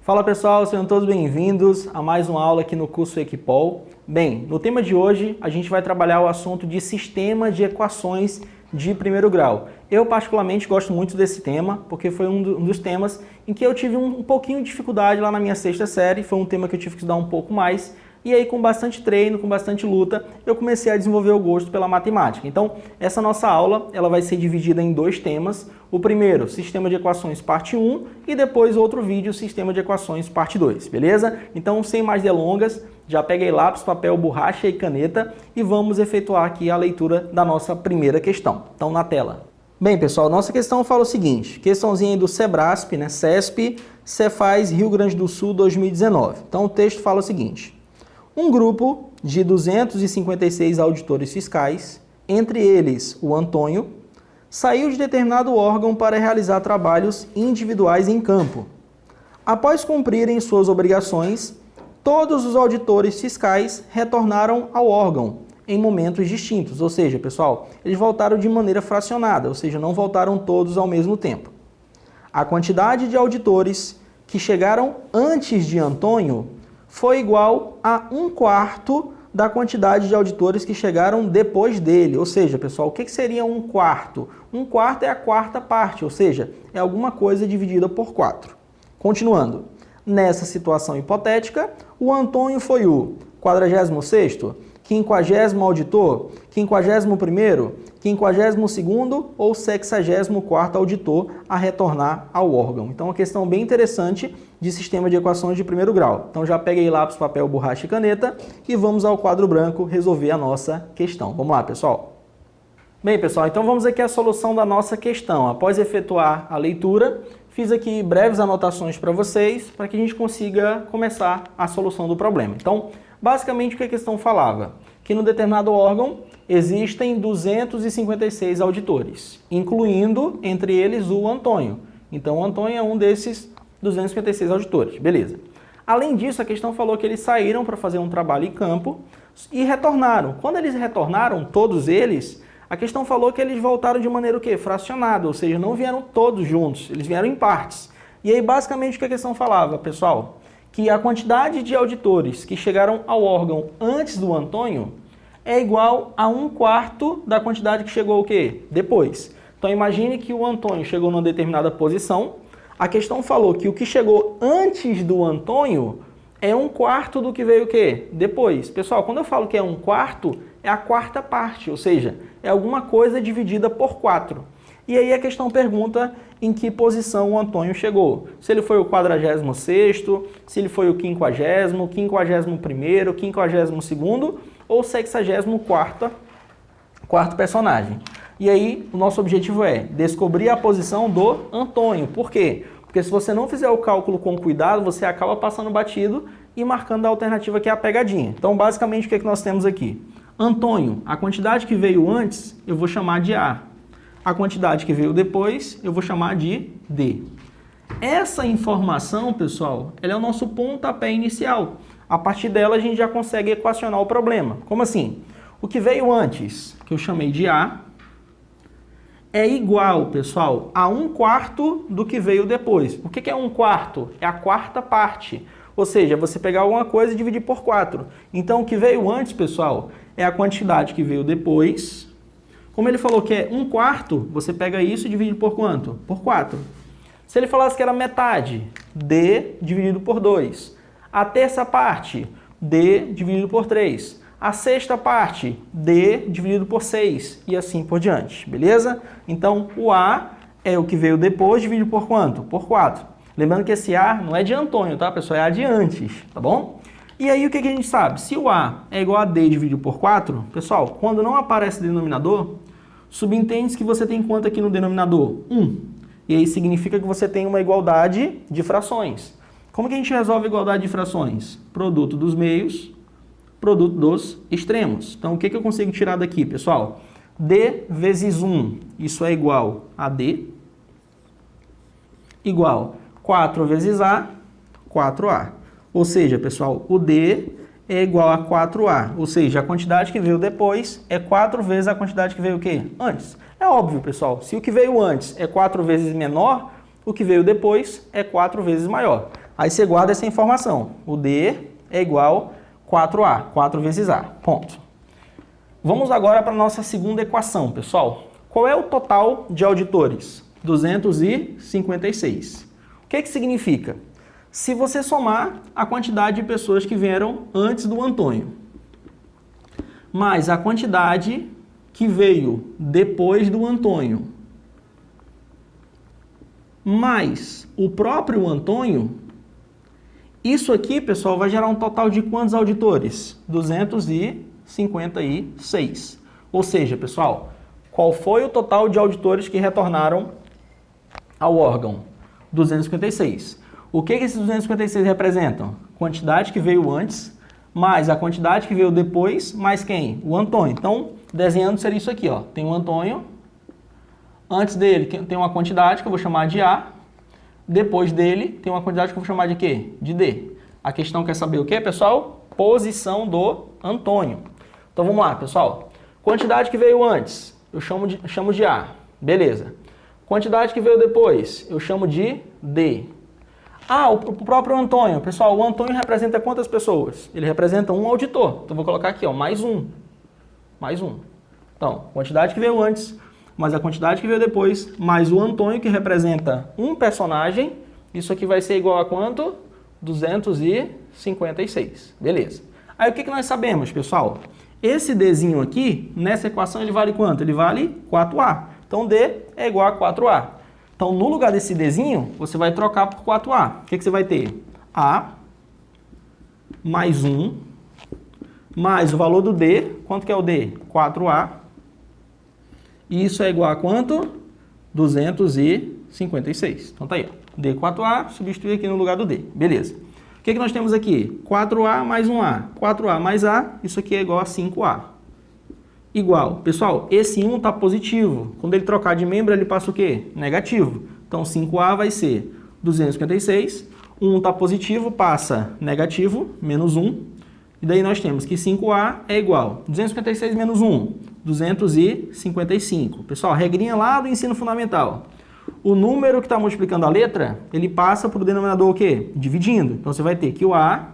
Fala pessoal, sejam todos bem-vindos a mais uma aula aqui no curso Equipol. Bem, no tema de hoje a gente vai trabalhar o assunto de sistema de equações de primeiro grau. Eu particularmente gosto muito desse tema, porque foi um dos temas em que eu tive um pouquinho de dificuldade lá na minha sexta série, foi um tema que eu tive que estudar um pouco mais, e aí com bastante treino, com bastante luta, eu comecei a desenvolver o gosto pela matemática. Então, essa nossa aula ela vai ser dividida em dois temas. O primeiro, sistema de equações parte 1, e depois outro vídeo, sistema de equações parte 2, beleza? Então, sem mais delongas, já peguei lápis, papel, borracha e caneta e vamos efetuar aqui a leitura da nossa primeira questão. Então, na tela. Bem, pessoal, nossa questão fala o seguinte, questãozinha aí do Sebrasp, né? CESP, Cefaz, Rio Grande do Sul, 2019. Então, o texto fala o seguinte. Um grupo de 256 auditores fiscais, entre eles o Antônio, saiu de determinado órgão para realizar trabalhos individuais em campo. Após cumprirem suas obrigações, todos os auditores fiscais retornaram ao órgão em momentos distintos, ou seja, pessoal, eles voltaram de maneira fracionada, ou seja, não voltaram todos ao mesmo tempo. A quantidade de auditores que chegaram antes de Antônio foi igual a 1/4 da quantidade de auditores que chegaram depois dele. Ou seja, pessoal, o que seria 1/4? 1/4 é a quarta parte, ou seja, é alguma coisa dividida por 4. Continuando. Nessa situação hipotética, o Antônio foi o 46º, 50º auditor, 51º, 52º ou 64º auditor a retornar ao órgão. Então, uma questão bem interessante de sistema de equações de primeiro grau. Então, já peguei lápis, papel, borracha e caneta e vamos ao quadro branco resolver a nossa questão. Vamos lá, pessoal. Bem, pessoal, então vamos aqui à solução da nossa questão. Após efetuar a leitura, fiz aqui breves anotações para vocês, para que a gente consiga começar a solução do problema. Então, basicamente o que a questão falava? Que no determinado órgão existem 256 auditores, incluindo entre eles o Antônio. Então, o Antônio é um desses 256 auditores, beleza. Além disso, a questão falou que eles saíram para fazer um trabalho em campo e retornaram. Quando eles retornaram, todos eles, a questão falou que eles voltaram de maneira o quê? Fracionada, ou seja, não vieram todos juntos, eles vieram em partes. E aí, basicamente, o que a questão falava, pessoal? Que a quantidade de auditores que chegaram ao órgão antes do Antônio é igual a 1/4 da quantidade que chegou o quê? Depois. Então, imagine que o Antônio chegou numa determinada posição, a questão falou que o que chegou antes do Antônio é 1/4 do que veio o quê? Depois. Pessoal, quando eu falo que é 1/4, é a quarta parte, ou seja, é alguma coisa dividida por 4. E aí a questão pergunta em que posição o Antônio chegou. Se ele foi o 46º, se ele foi o 50º, 51º, 52º ou 64º personagem. E aí o nosso objetivo é descobrir a posição do Antônio. Por quê? Porque se você não fizer o cálculo com cuidado, você acaba passando batido e marcando a alternativa que é a pegadinha. Então, basicamente, o que é que nós temos aqui? Antônio, a quantidade que veio antes, eu vou chamar de A. A quantidade que veio depois, eu vou chamar de D. Essa informação, pessoal, ela é o nosso pontapé inicial. A partir dela, a gente já consegue equacionar o problema. Como assim? O que veio antes, que eu chamei de A, é igual, pessoal, a 1/4 do que veio depois. O que é 1/4? É a quarta parte. Ou seja, você pegar alguma coisa e dividir por 4. Então, o que veio antes, pessoal, é a quantidade que veio depois. Como ele falou que é 1/4, você pega isso e divide por quanto? Por 4. Se ele falasse que era metade, D dividido por 2. A terça parte, D dividido por 3. A sexta parte, D dividido por 6. E assim por diante, beleza? Então, o A é o que veio depois, dividido por quanto? Por 4. Lembrando que esse A não é de Antônio, tá, pessoal? É A de antes, tá bom? E aí, o que a gente sabe? Se o A é igual a D dividido por 4, pessoal, quando não aparece denominador, subentende que você tem quanto aqui no denominador? 1. E aí significa que você tem uma igualdade de frações. Como que a gente resolve a igualdade de frações? Produto dos meios, produto dos extremos. Então, o que eu consigo tirar daqui, pessoal? D vezes 1, isso é igual a D, igual 4 vezes A, 4A. Ou seja, pessoal, o D é igual a 4A. Ou seja, a quantidade que veio depois é 4 vezes a quantidade que veio o quê? Antes. É óbvio, pessoal, se o que veio antes é 4 vezes menor, o que veio depois é 4 vezes maior. Aí você guarda essa informação. O D é igual a 4A, 4 vezes A. Ponto. Vamos agora para a nossa segunda equação, pessoal. Qual é o total de auditores? 256. O que significa? Se você somar a quantidade de pessoas que vieram antes do Antônio, mais a quantidade que veio depois do Antônio, mais o próprio Antônio, isso aqui, pessoal, vai gerar um total de quantos auditores? 256. Ou seja, pessoal, qual foi o total de auditores que retornaram ao órgão? 256. O que esses 256 representam? Quantidade que veio antes, mais a quantidade que veio depois, mais quem? O Antônio. Então, desenhando seria isso aqui, ó. Tem o Antônio, antes dele tem uma quantidade que eu vou chamar de A, depois dele tem uma quantidade que eu vou chamar de quê? De D. A questão quer saber o quê, pessoal? Posição do Antônio. Então vamos lá, pessoal. Quantidade que veio antes, eu chamo de A. Beleza. Quantidade que veio depois, eu chamo de D. Ah, o próprio Antônio. Pessoal, o Antônio representa quantas pessoas? Ele representa um auditor. Então vou colocar aqui, ó, mais um. Mais um. Então, quantidade que veio antes, mais a quantidade que veio depois, mais o Antônio, que representa um personagem. Isso aqui vai ser igual a quanto? 256. Beleza. Aí o que nós sabemos, pessoal? Esse Dzinho aqui, nessa equação, ele vale quanto? Ele vale 4A. Então, D é igual a 4A. Então, no lugar desse Dzinho, você vai trocar por 4A. O que você vai ter? A mais 1, mais o valor do D. Quanto que é o D? 4A. E isso é igual a quanto? 256. Então, tá aí, ó. D 4A, substituir aqui no lugar do D. Beleza. O que nós temos aqui? 4A mais 1A. 4A mais A, isso aqui é igual a 5A. Igual. Pessoal, esse 1 está positivo. Quando ele trocar de membro, ele passa o quê? Negativo. Então, 5A vai ser 256. 1 está positivo, passa negativo, menos 1. E daí nós temos que 5A é igual a 256 menos 1, 255. Pessoal, regrinha lá do ensino fundamental. O número que está multiplicando a letra, ele passa para o denominador o quê? Dividindo. Então, você vai ter que o A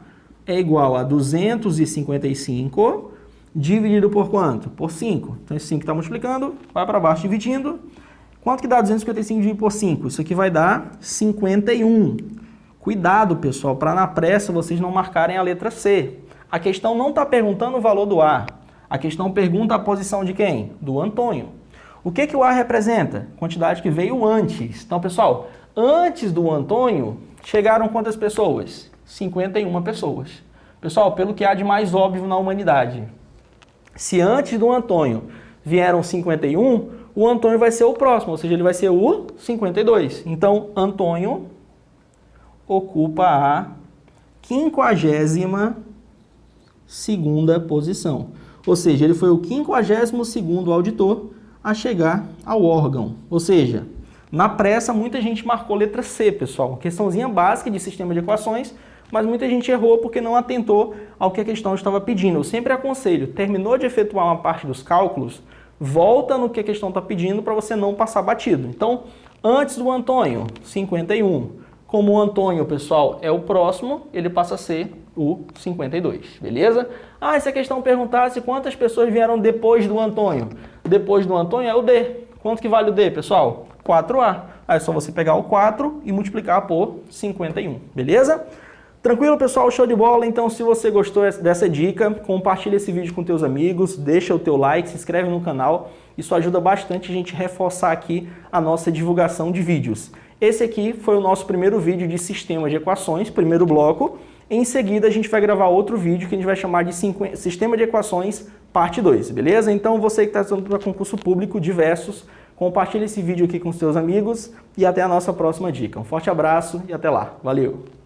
é igual a 255 dividido por quanto? Por 5. Então, esse 5 está multiplicando, vai para baixo dividindo. Quanto que dá 255 dividido por 5? Isso aqui vai dar 51. Cuidado, pessoal, para na pressa vocês não marcarem a letra C. A questão não está perguntando o valor do A. A questão pergunta a posição de quem? Do Antônio. O que o A representa? Quantidade que veio antes. Então, pessoal, antes do Antônio, chegaram quantas pessoas? 51 pessoas. Pessoal, pelo que há de mais óbvio na humanidade. Se antes do Antônio vieram 51, o Antônio vai ser o próximo, ou seja, ele vai ser o 52. Então, Antônio ocupa a 52ª posição. Ou seja, ele foi o 52º auditor a chegar ao órgão. Ou seja, na pressa, muita gente marcou letra C, pessoal. Questãozinha básica de sistema de equações, mas muita gente errou porque não atentou ao que a questão estava pedindo. Eu sempre aconselho, terminou de efetuar uma parte dos cálculos, volta no que a questão está pedindo para você não passar batido. Então, antes do Antônio, 51. Como o Antônio, pessoal, é o próximo, ele passa a ser o 52, beleza? Ah, e se a questão perguntasse quantas pessoas vieram depois do Antônio? Depois do Antônio é o D. Quanto que vale o D, pessoal? 4A. Aí é só você pegar o 4 e multiplicar por 51, beleza? Tranquilo, pessoal? Show de bola? Então, se você gostou dessa dica, compartilha esse vídeo com teus amigos, deixa o teu like, se inscreve no canal. Isso ajuda bastante a gente reforçar aqui a nossa divulgação de vídeos. Esse aqui foi o nosso primeiro vídeo de sistema de equações, primeiro bloco. Em seguida, a gente vai gravar outro vídeo que a gente vai chamar de Sistema de Equações, parte 2, beleza? Então, você que está estudando para concurso público, diversos, compartilha esse vídeo aqui com os seus amigos e até a nossa próxima dica. Um forte abraço e até lá. Valeu!